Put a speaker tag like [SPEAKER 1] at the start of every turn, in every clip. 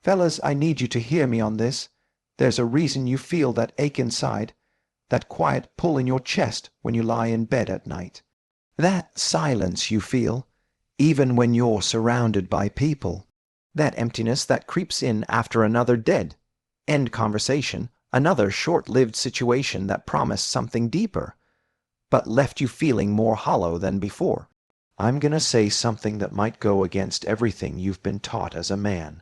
[SPEAKER 1] Fellas, I need you to hear me on this. There's a reason you feel that ache inside, that quiet pull in your chest when you lie in bed at night. That silence you feel, even when you're surrounded by people. That emptiness that creeps in after another dead end conversation, another short-lived situation that promised something deeper, but left you feeling more hollow than before. I'm gonna say something that might go against everything you've been taught as a man.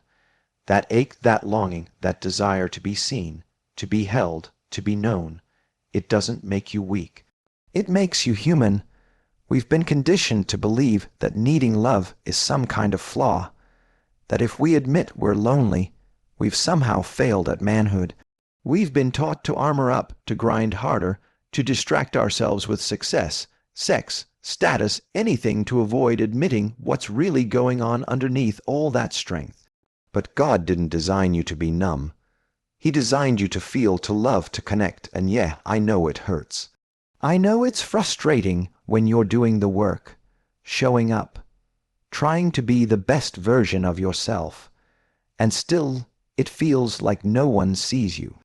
[SPEAKER 1] That ache, that longing, that desire to be seen, to be held, to be known, it doesn't make you weak. It makes you human. We've been conditioned to believe that needing love is some kind of flaw, that if we admit we're lonely, we've somehow failed at manhood. We've been taught to armor up, to grind harder, to distract ourselves with success, sex, status, anything to avoid admitting what's really going on underneath all that strength. But God didn't design you to be numb. He designed you to feel, to love, to connect, and yeah, I know it hurts. I know it's frustrating when you're doing the work, showing up, trying to be the best version of yourself, and still it feels like no one sees you.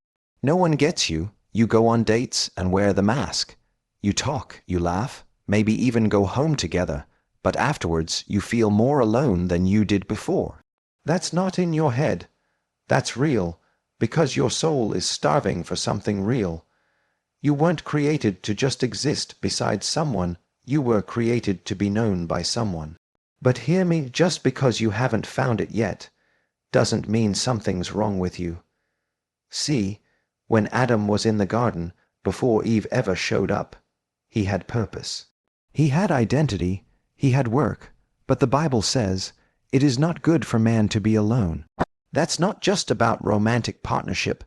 [SPEAKER 1] No one gets you. You go on dates and wear the mask. You talk, you laugh, maybe even go home together, but afterwards you feel more alone than you did before. That's not in your head. That's real, because your soul is starving for something real. You weren't created to just exist beside someone. You were created to be known by someone. But hear me, just because you haven't found it yet doesn't mean something's wrong with you. See, when Adam was in the garden, before Eve ever showed up, he had purpose. He had identity, he had work, but the Bible says, it is not good for man to be alone. That's not just about romantic partnership.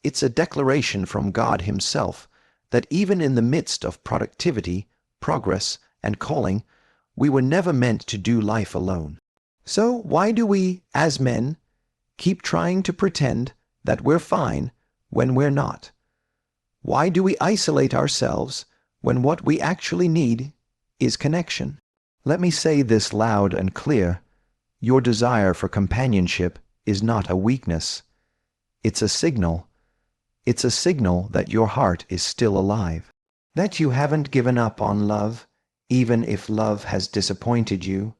[SPEAKER 1] It's a declaration from God himself that even in the midst of productivity, progress, and calling, we were never meant to do life alone. So why do we, as men, keep trying to pretend that we're fine when we're not? Why do we isolate ourselves when what we actually need is connection? Let me say this loud and clear. Your desire for companionship is not a weakness. It's a signal. It's a signal that your heart is still alive, that you haven't given up on love, even if love has disappointed you,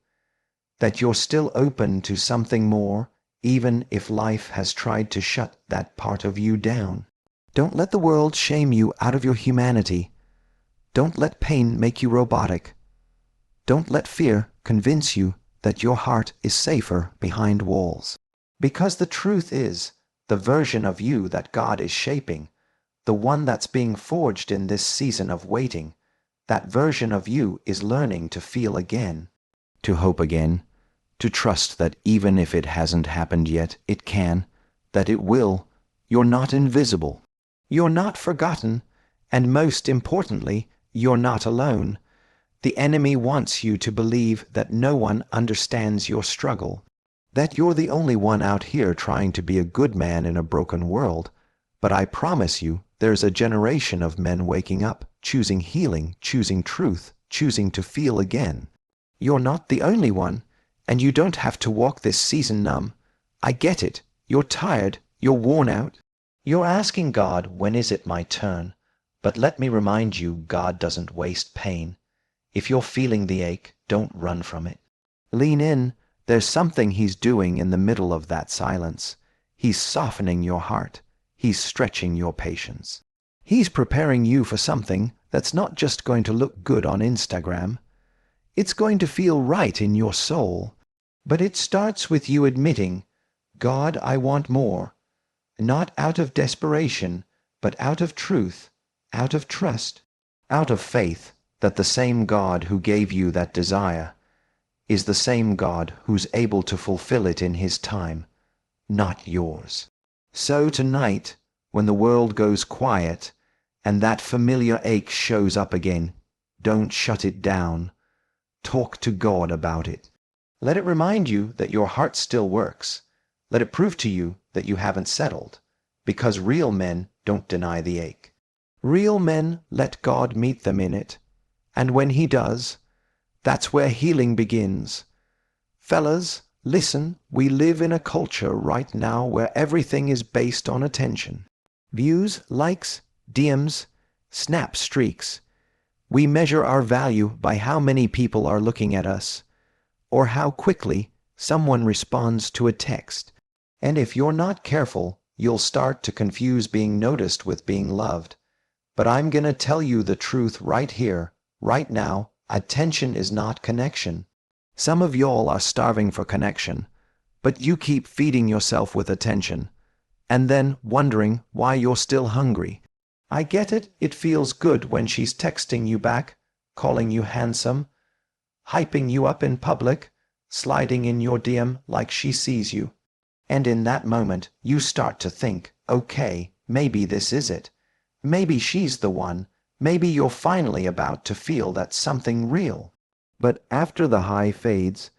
[SPEAKER 1] that you're still open to something more, even if life has tried to shut that part of you down. Don't let the world shame you out of your humanity. Don't let pain make you robotic. Don't let fear convince you that your heart is safer behind walls. Because the truth is, the version of you that God is shaping, the one that's being forged in this season of waiting, that version of you is learning to feel again, to hope again, to trust that even if it hasn't happened yet, it can, that it will. You're not invisible. You're not forgotten, and most importantly, you're not alone. The enemy wants you to believe that no one understands your struggle, that you're the only one out here trying to be a good man in a broken world. But I promise you, there's a generation of men waking up, choosing healing, choosing truth, choosing to feel again. You're not the only one, and you don't have to walk this season numb. I get it. You're tired. You're worn out. You're asking God, when is it my turn? But let me remind you, God doesn't waste pain. If you're feeling the ache, don't run from it. Lean in. There's something he's doing in the middle of that silence. He's softening your heart. He's stretching your patience. He's preparing you for something that's not just going to look good on Instagram. It's going to feel right in your soul. But it starts with you admitting, God, I want more. Not out of desperation, but out of truth, out of trust, out of faith that the same God who gave you that desire is the same God who's able to fulfill it in his time, not yours. So tonight, when the world goes quiet and that familiar ache shows up again, don't shut it down. Talk to God about it. Let it remind you that your heart still works. Let it prove to you that you haven't settled, because real men don't deny the ache. Real men let God meet them in it, and when he does, that's where healing begins. Fellas, Listen, we live in a culture right now where everything is based on attention. Views, likes, DMs, snap streaks. We measure our value by how many people are looking at us, or how quickly someone responds to a text. And if you're not careful, you'll start to confuse being noticed with being loved. But I'm going to tell you the truth right here, right now. Attention is not connection. Some of y'all are starving for connection, but you keep feeding yourself with attention, and then wondering why you're still hungry. I get it, it feels good when she's texting you back, calling you handsome, hyping you up in public, sliding in your DM like she sees you. And in that moment, you start to think, okay, maybe this is it. Maybe she's the one. Maybe you're finally about to feel that something real. But after the high fades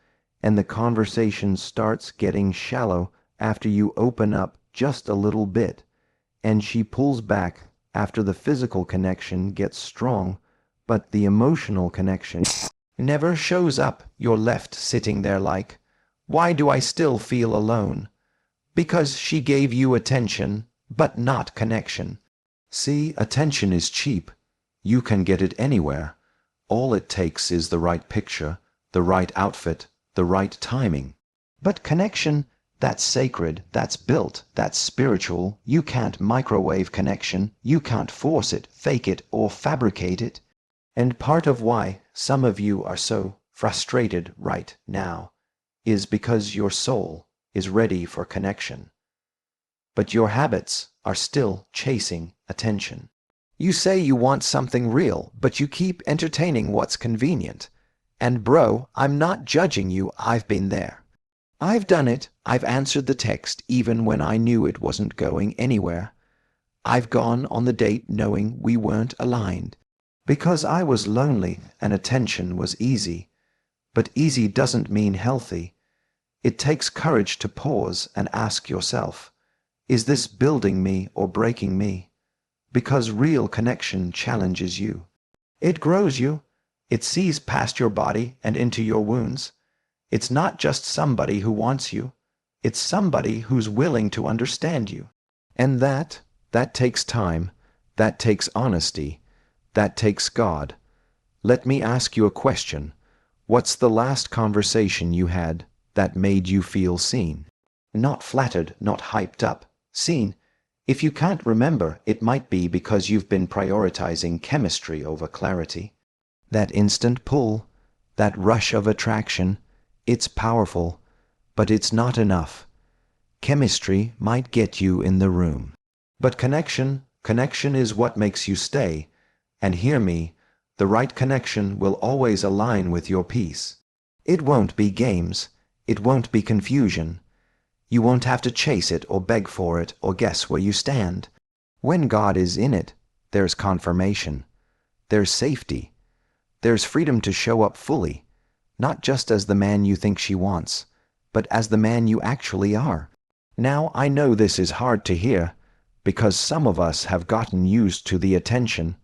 [SPEAKER 1] and the conversation starts getting shallow after you open up just a little bit, and she pulls back after the physical connection gets strong, but the emotional connection never shows up, you're left sitting there like, why do I still feel alone? Because she gave you attention, but not connection. See, attention is cheap. You can get it anywhere. All it takes is the right picture, the right outfit, the right timing. But connection, that's sacred, that's built, that's spiritual. You can't microwave connection. You can't force it, fake it, or fabricate it. And part of why some of you are so frustrated right now is because your soul is ready for connection. But your habits are still chasing attention. You say you want something real, but you keep entertaining what's convenient. And bro, I'm not judging you, I've been there. I've done it. I've answered the text even when I knew it wasn't going anywhere. I've gone on the date knowing we weren't aligned. Because I was lonely and attention was easy. But easy doesn't mean healthy. It takes courage to pause and ask yourself, is this building me or breaking me? Because real connection challenges you. It grows you. It sees past your body and into your wounds. It's not just somebody who wants you. It's somebody who's willing to understand you. And that takes time. That takes honesty. That takes God. Let me ask you a question. What's the last conversation you had that made you feel seen? Not flattered, not hyped up. Seen. If you can't remember, it might be because you've been prioritizing chemistry over clarity. That instant pull, that rush of attraction, it's powerful, but it's not enough. Chemistry might get you in the room. But connection is what makes you stay. And hear me, the right connection will always align with your peace. It won't be games. It won't be confusion. You won't have to chase it or beg for it or guess where you stand. When God is in it, there's confirmation. There's safety. There's freedom to show up fully, not just as the man you think she wants, but as the man you actually are. Now, I know this is hard to hear, because some of us have gotten used to the attention.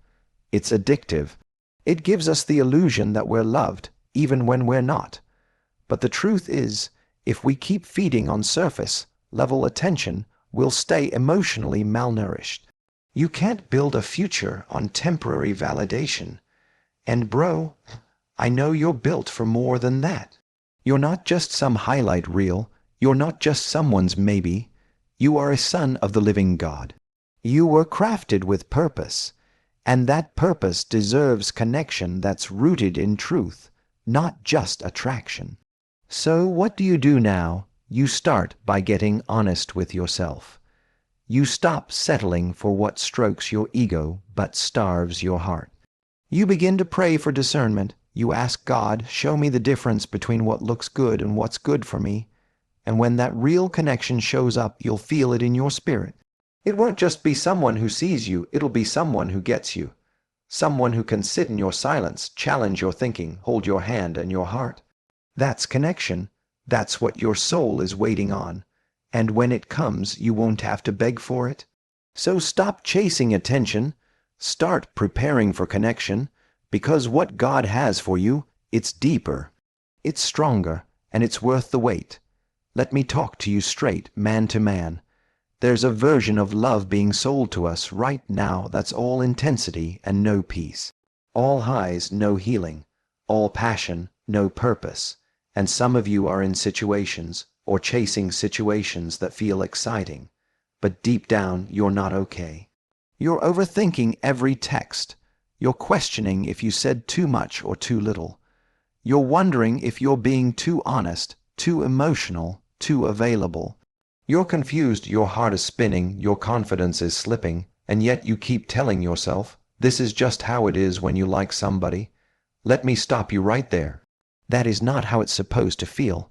[SPEAKER 1] It's addictive. It gives us the illusion that we're loved, even when we're not. But the truth is, if we keep feeding on surface-level attention, we'll stay emotionally malnourished. You can't build a future on temporary validation. And bro, I know you're built for more than that. You're not just some highlight reel. You're not just someone's maybe. You are a son of the living God. You were crafted with purpose, and that purpose deserves connection that's rooted in truth, not just attraction. So what do you do now? You start by getting honest with yourself. You stop settling for what strokes your ego but starves your heart. You begin to pray for discernment. You ask God, show me the difference between what looks good and what's good for me. And when that real connection shows up, you'll feel it in your spirit. It won't just be someone who sees you, it'll be someone who gets you. Someone who can sit in your silence, challenge your thinking, hold your hand and your heart. That's connection. That's what your soul is waiting on. And when it comes, you won't have to beg for it. So stop chasing attention. Start preparing for connection, because what God has for you, it's deeper, it's stronger, and it's worth the wait. Let me talk to you straight, man to man. There's a version of love being sold to us right now that's all intensity and no peace. All highs, no healing. All passion, no purpose. And some of you are in situations, or chasing situations that feel exciting. But deep down, you're not okay. You're overthinking every text. You're questioning if you said too much or too little. You're wondering if you're being too honest, too emotional, too available. You're confused, your heart is spinning, your confidence is slipping, and yet you keep telling yourself, this is just how it is when you like somebody. Let me stop you right there. That is not how it's supposed to feel.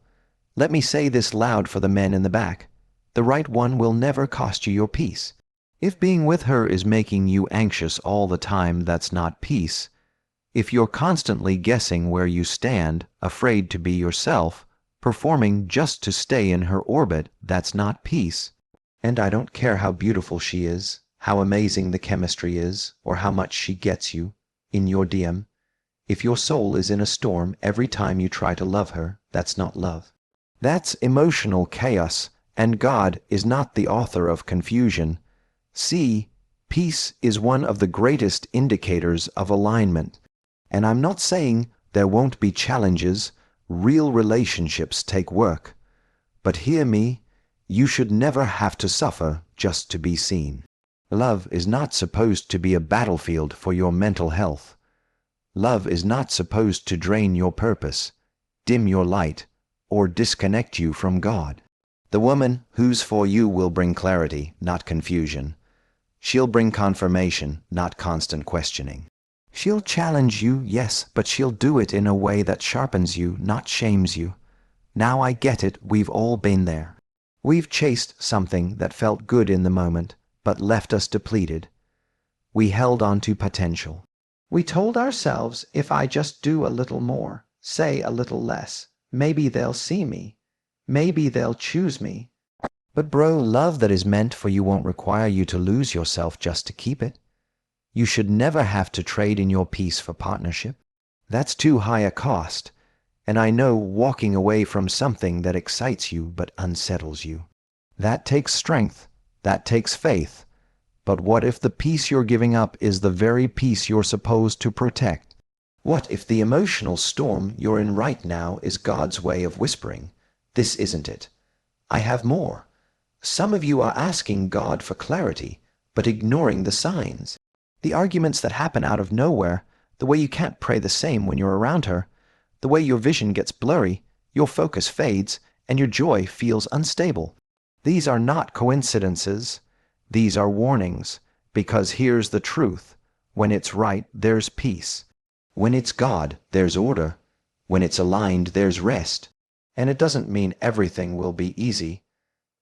[SPEAKER 1] Let me say this loud for the men in the back. The right one will never cost you your peace. If being with her is making you anxious all the time, that's not peace. If you're constantly guessing where you stand, afraid to be yourself, performing just to stay in her orbit, that's not peace. And I don't care how beautiful she is, how amazing the chemistry is, or how much she gets you in your DM. If your soul is in a storm every time you try to love her, that's not love. That's emotional chaos, and God is not the author of confusion. See, peace is one of the greatest indicators of alignment. And I'm not saying there won't be challenges. Real relationships take work. But hear me, you should never have to suffer just to be seen. Love is not supposed to be a battlefield for your mental health. Love is not supposed to drain your purpose, dim your light, or disconnect you from God. The woman who's for you will bring clarity, not confusion. She'll bring confirmation, not constant questioning. She'll challenge you, yes, but she'll do it in a way that sharpens you, not shames you. Now I get it, we've all been there. We've chased something that felt good in the moment, but left us depleted. We held on to potential. We told ourselves, if I just do a little more, say a little less, maybe they'll see me. Maybe they'll choose me. But bro, love that is meant for you won't require you to lose yourself just to keep it. You should never have to trade in your peace for partnership. That's too high a cost. And I know walking away from something that excites you but unsettles you. That takes strength. That takes faith. But what if the peace you're giving up is the very peace you're supposed to protect? What if the emotional storm you're in right now is God's way of whispering, this isn't it. I have more. Some of you are asking God for clarity, but ignoring the signs. The arguments that happen out of nowhere, the way you can't pray the same when you're around her, the way your vision gets blurry, your focus fades, and your joy feels unstable. These are not coincidences. These are warnings, because here's the truth. When it's right, there's peace. When it's God, there's order. When it's aligned, there's rest. And it doesn't mean everything will be easy.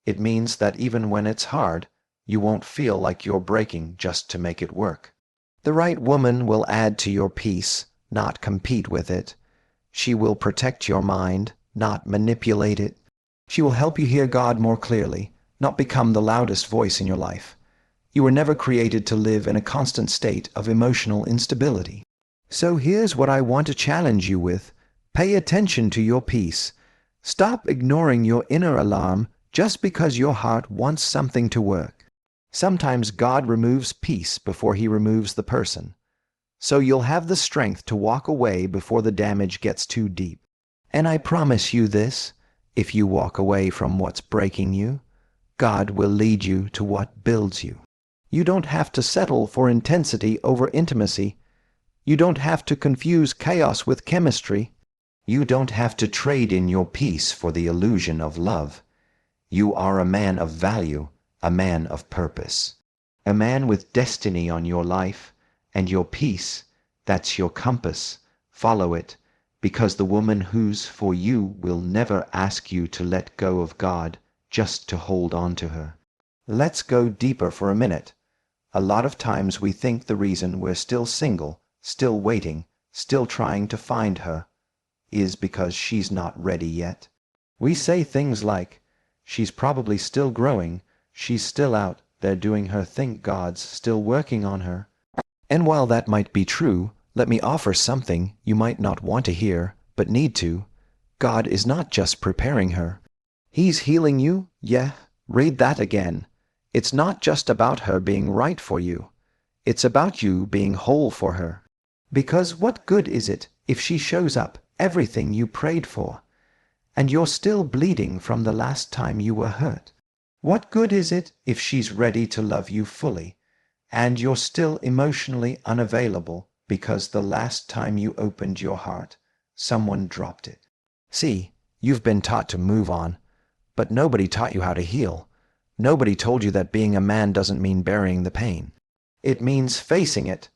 [SPEAKER 1] It means that even when it's hard, you won't feel like you're breaking just to make it work. The right woman will add to your peace, not compete with it. She will protect your mind, not manipulate it. She will help you hear God more clearly, not become the loudest voice in your life. You were never created to live in a constant state of emotional instability. So here's what I want to challenge you with. Pay attention to your peace. Stop ignoring your inner alarm just because your heart wants something to work. Sometimes God removes peace before he removes the person. So you'll have the strength to walk away before the damage gets too deep. And I promise you this, if you walk away from what's breaking you, God will lead you to what builds you. You don't have to settle for intensity over intimacy. You don't have to confuse chaos with chemistry. You don't have to trade in your peace for the illusion of love. You are a man of value, a man of purpose, a man with destiny on your life, and your peace, that's your compass. Follow it, because the woman who's for you will never ask you to let go of God just to hold on to her. Let's go deeper for a minute. A lot of times we think the reason we're still single, still waiting, still trying to find her, is because she's not ready yet. We say things like, she's probably still growing, she's still out there doing her thing, God's still working on her. And while that might be true, let me offer something you might not want to hear, but need to. God is not just preparing her. He's healing you? Yeah, read that again. It's not just about her being right for you. It's about you being whole for her. Because what good is it if she shows up everything you prayed for, and you're still bleeding from the last time you were hurt? What good is it if she's ready to love you fully, and you're still emotionally unavailable because the last time you opened your heart, someone dropped it? See, you've been taught to move on, but nobody taught you how to heal. Nobody told you that being a man doesn't mean burying the pain. It means facing it,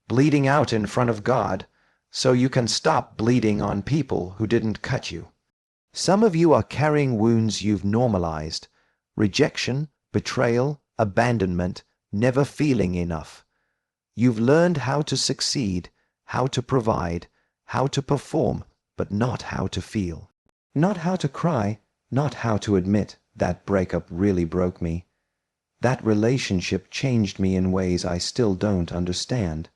[SPEAKER 1] bleeding out in front of God, so you can stop bleeding on people who didn't cut you. Some of you are carrying wounds you've normalized: rejection, betrayal, abandonment, never feeling enough. You've learned how to succeed, how to provide, how to perform, but not how to feel. Not how to cry, not how to admit, that breakup really broke me. That relationship changed me in ways I still don't understand.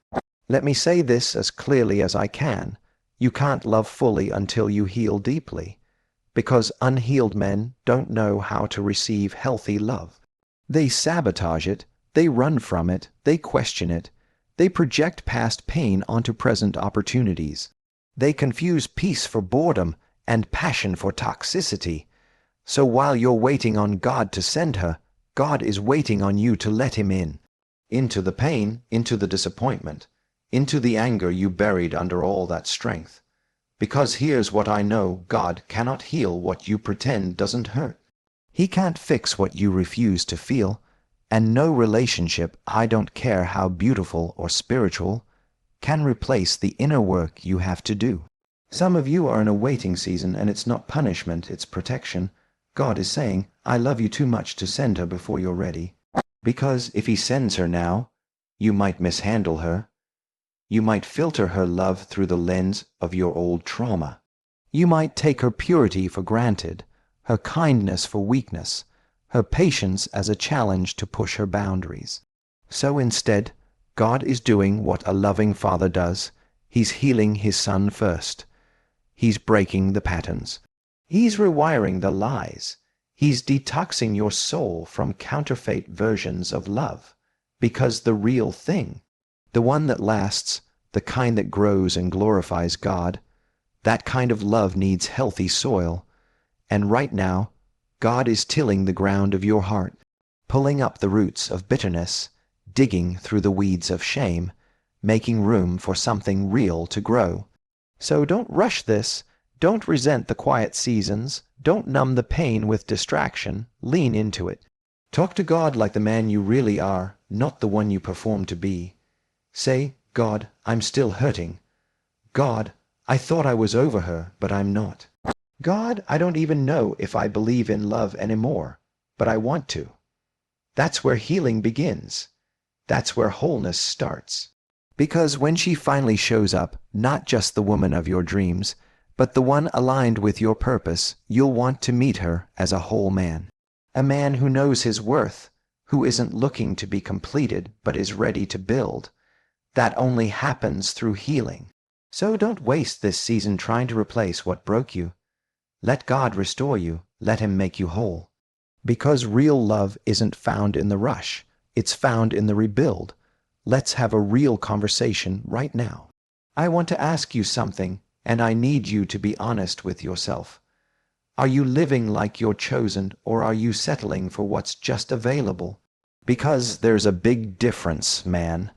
[SPEAKER 1] Let me say this as clearly as I can. You can't love fully until you heal deeply, because unhealed men don't know how to receive healthy love. They sabotage it, they run from it, they question it, they project past pain onto present opportunities. They confuse peace for boredom and passion for toxicity. So while you're waiting on God to send her, God is waiting on you to let him in. Into the pain, into the disappointment, into the anger you buried under all that strength. Because here's what I know: God cannot heal what you pretend doesn't hurt. He can't fix what you refuse to feel, and no relationship, I don't care how beautiful or spiritual, can replace the inner work you have to do. Some of you are in a waiting season, and it's not punishment, it's protection. God is saying, I love you too much to send her before you're ready. Because if he sends her now, you might mishandle her. You might filter her love through the lens of your old trauma. You might take her purity for granted, her kindness for weakness, her patience as a challenge to push her boundaries. So instead, God is doing what a loving father does. He's healing his son first. He's breaking the patterns. He's rewiring the lies. He's detoxing your soul from counterfeit versions of love. Because the real thing, the one that lasts, the kind that grows and glorifies God, that kind of love needs healthy soil. And right now, God is tilling the ground of your heart, pulling up the roots of bitterness, digging through the weeds of shame, making room for something real to grow. So don't rush this. Don't resent the quiet seasons. Don't numb the pain with distraction. Lean into it. Talk to God like the man you really are, not the one you perform to be. Say, God, I'm still hurting. God, I thought I was over her, but I'm not. God, I don't even know if I believe in love anymore, but I want to. That's where healing begins. That's where wholeness starts. Because when she finally shows up, not just the woman of your dreams, but the one aligned with your purpose, you'll want to meet her as a whole man. A man who knows his worth, who isn't looking to be completed, but is ready to build. That only happens through healing. So don't waste this season trying to replace what broke you. Let God restore you. Let him make you whole. Because real love isn't found in the rush. It's found in the rebuild. Let's have a real conversation right now. I want to ask you something, and I need you to be honest with yourself. Are you living like you're chosen, or are you settling for what's just available? Because there's a big difference, man.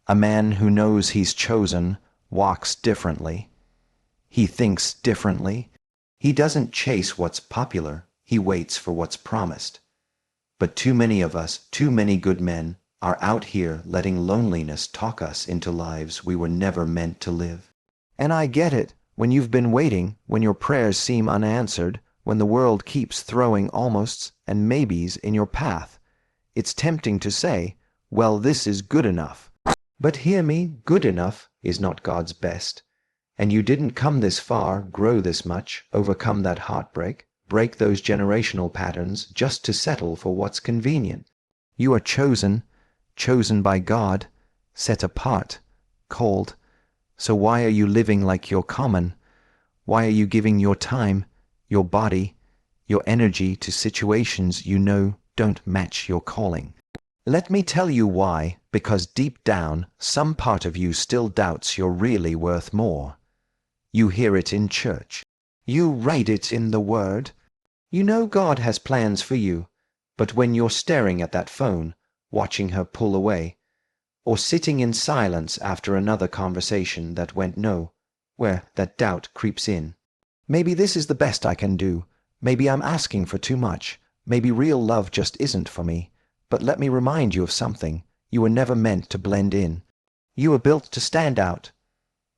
[SPEAKER 1] A man who knows he's chosen walks differently. He thinks differently. He doesn't chase what's popular. He waits for what's promised. But too many of us, too many good men, are out here letting loneliness talk us into lives we were never meant to live. And I get it. When you've been waiting, when your prayers seem unanswered, when the world keeps throwing almosts and maybes in your path, it's tempting to say, well, this is good enough. But hear me, good enough is not God's best. And you didn't come this far, grow this much, overcome that heartbreak, break those generational patterns just to settle for what's convenient. You are chosen, chosen by God, set apart, called. So why are you living like you're common? Why are you giving your time, your body, your energy to situations you know don't match your calling. Let me tell you why, because deep down, some part of you still doubts you're really worth more. You hear it in church. You read it in the Word. You know God has plans for you, but when you're staring at that phone, watching her pull away, or sitting in silence after another conversation that went where that doubt creeps in. Maybe this is the best I can do. Maybe I'm asking for too much. Maybe real love just isn't for me. But let me remind you of something. You were never meant to blend in. You were built to stand out.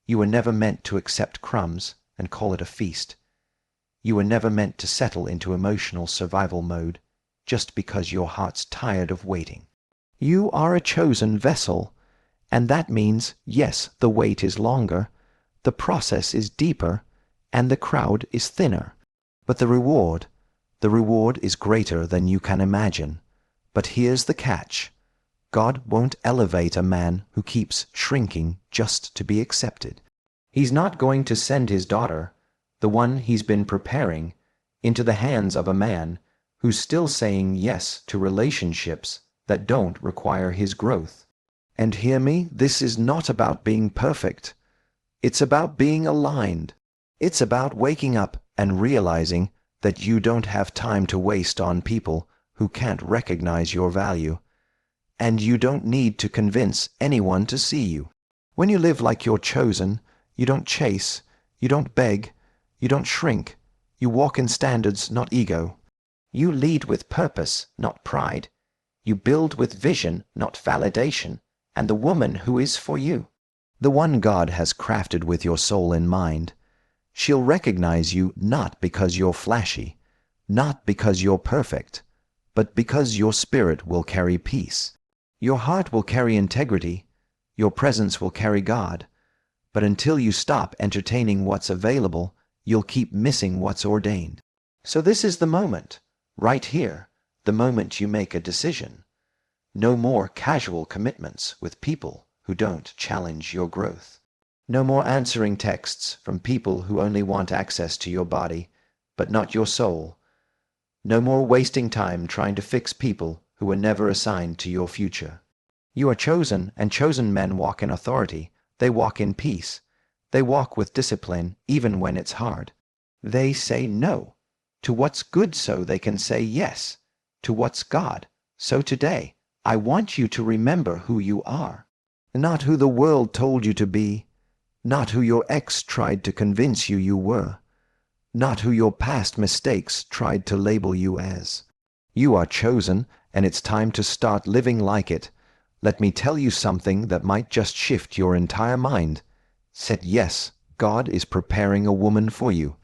[SPEAKER 1] You were never meant to accept crumbs and call it a feast. You were never meant to settle into emotional survival mode just because your heart's tired of waiting. You are a chosen vessel, and that means, yes, the wait is longer, the process is deeper, and the crowd is thinner. But the reward is greater than you can imagine. But here's the catch. God won't elevate a man who keeps shrinking just to be accepted. He's not going to send his daughter, the one he's been preparing, into the hands of a man who's still saying yes to relationships that don't require his growth. And hear me, this is not about being perfect. It's about being aligned. It's about waking up and realizing that you don't have time to waste on people who can't recognize your value. And you don't need to convince anyone to see you. When you live like you're chosen, you don't chase, you don't beg, you don't shrink. You walk in standards, not ego. You lead with purpose, not pride. You build with vision, not validation. And the woman who is for you, the one God has crafted with your soul in mind, she'll recognize you not because you're flashy, not because you're perfect, but because your spirit will carry peace. Your heart will carry integrity. Your presence will carry God. But until you stop entertaining what's available, you'll keep missing what's ordained. So this is the moment, right here, the moment you make a decision. No more casual commitments with people who don't challenge your growth. No more answering texts from people who only want access to your body, but not your soul. No more wasting time trying to fix people who were never assigned to your future. You are chosen, and chosen men walk in authority. They walk in peace. They walk with discipline, even when it's hard. They say no to what's good so they can say yes to what's God. So today, I want you to remember who you are, not who the world told you to be, not who your ex tried to convince you were, not who your past mistakes tried to label you as. You are chosen, and it's time to start living like it. Let me tell you something that might just shift your entire mind. Said yes, God is preparing a woman for you.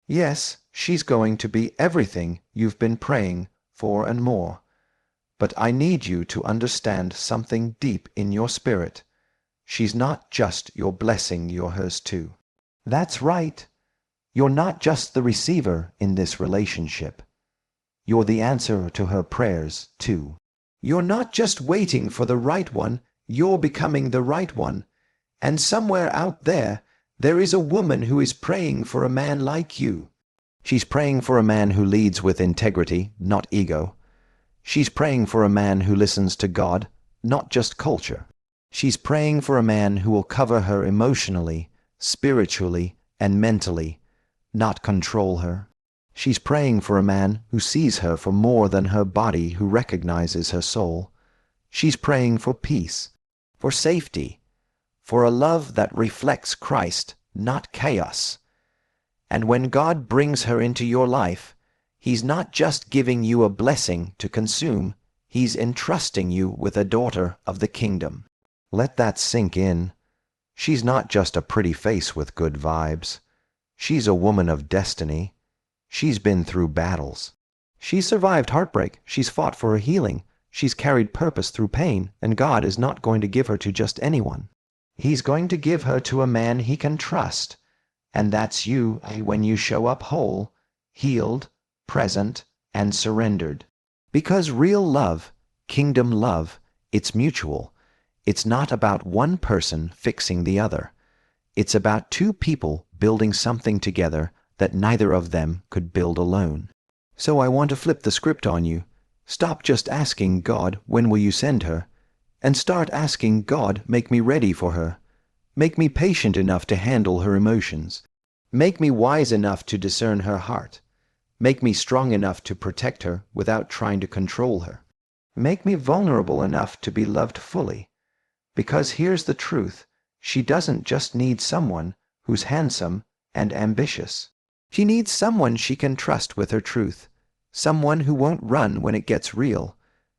[SPEAKER 1] Yes, she's going to be everything you've been praying for and more. But I need you to understand something deep in your spirit. She's not just your blessing, you're hers too. That's right. You're not just the receiver in this relationship. You're the answer to her prayers too. You're not just waiting for the right one, you're becoming the right one. And somewhere out there is a woman who is praying for a man like you. She's praying for a man who leads with integrity, not ego. She's praying for a man who listens to God, not just culture. She's praying for a man who will cover her emotionally, spiritually, and mentally, not control her. She's praying for a man who sees her for more than her body, who recognizes her soul. She's praying for peace, for safety, for a love that reflects Christ, not chaos. And when God brings her into your life, He's not just giving you a blessing to consume, He's entrusting you with a daughter of the kingdom. Let that sink in. She's not just a pretty face with good vibes. She's a woman of destiny. She's been through battles. She's survived heartbreak. She's fought for her healing. She's carried purpose through pain, and God is not going to give her to just anyone. He's going to give her to a man He can trust. And that's you when you show up whole, healed, present, and surrendered. Because real love, kingdom love, it's mutual. It's not about one person fixing the other. It's about two people building something together that neither of them could build alone. So I want to flip the script on you. Stop just asking God, when will you send her? And start asking God, make me ready for her. Make me patient enough to handle her emotions. Make me wise enough to discern her heart. Make me strong enough to protect her without trying to control her. Make me vulnerable enough to be loved fully. Because here's the truth, she doesn't just need someone who's handsome and ambitious. She needs someone she can trust with her truth, someone who won't run when it gets real,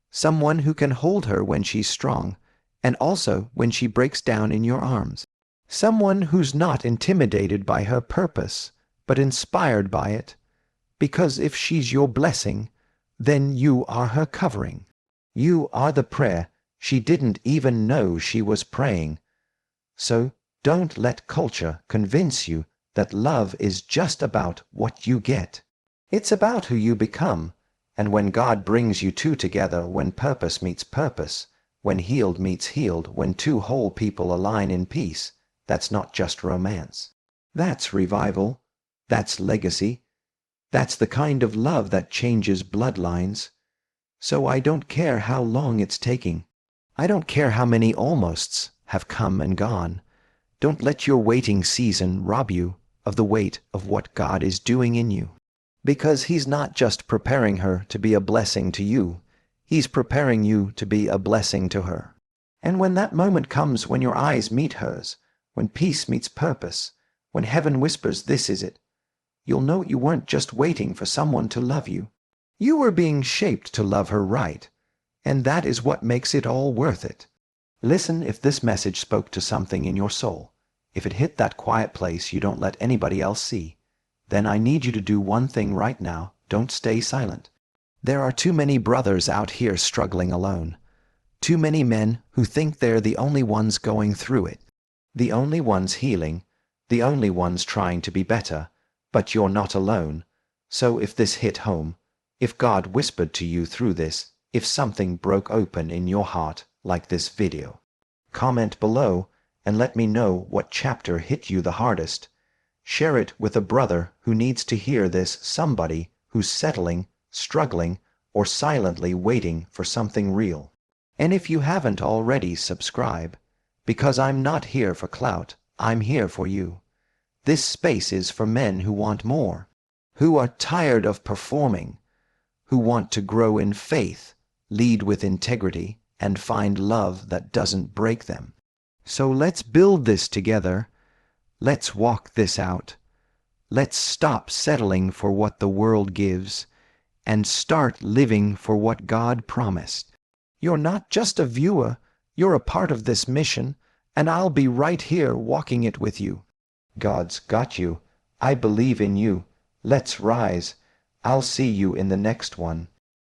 [SPEAKER 1] someone who can hold her when she's strong, and also when she breaks down in your arms. Someone who's not intimidated by her purpose, but inspired by it. Because if she's your blessing, then you are her covering. You are the prayer she didn't even know she was praying. So don't let culture convince you that love is just about what you get. It's about who you become, and when God brings you two together, when purpose meets purpose, when healed meets healed, when two whole people align in peace, that's not just romance. That's revival. That's legacy. That's the kind of love that changes bloodlines. So I don't care how long it's taking. I don't care how many almosts have come and gone. Don't let your waiting season rob you of the weight of what God is doing in you. Because He's not just preparing her to be a blessing to you, He's preparing you to be a blessing to her. And when that moment comes, when your eyes meet hers, when peace meets purpose, when heaven whispers, "This is it," you'll know you weren't just waiting for someone to love you. You were being shaped to love her right, and that is what makes it all worth it. Listen if this message spoke to something in your soul. If it hit that quiet place you don't let anybody else see, then I need you to do one thing right now. Don't stay silent. There are too many brothers out here struggling alone. Too many men who think they're the only ones going through it, the only ones healing, the only ones trying to be better. But you're not alone. So if this hit home, if God whispered to you through this, if something broke open in your heart like this video, comment below and let me know what chapter hit you the hardest. Share it with a brother who needs to hear this, somebody who's settling, struggling, or silently waiting for something real. And if you haven't already, subscribe, because I'm not here for clout, I'm here for you. This space is for men who want more, who are tired of performing, who want to grow in faith, lead with integrity, and find love that doesn't break them. So let's build this together. Let's walk this out. Let's stop settling for what the world gives and start living for what God promised. You're not just a viewer, you're a part of this mission, and I'll be right here walking it with you. God's got you. I believe in you. Let's rise. I'll see you in the next one.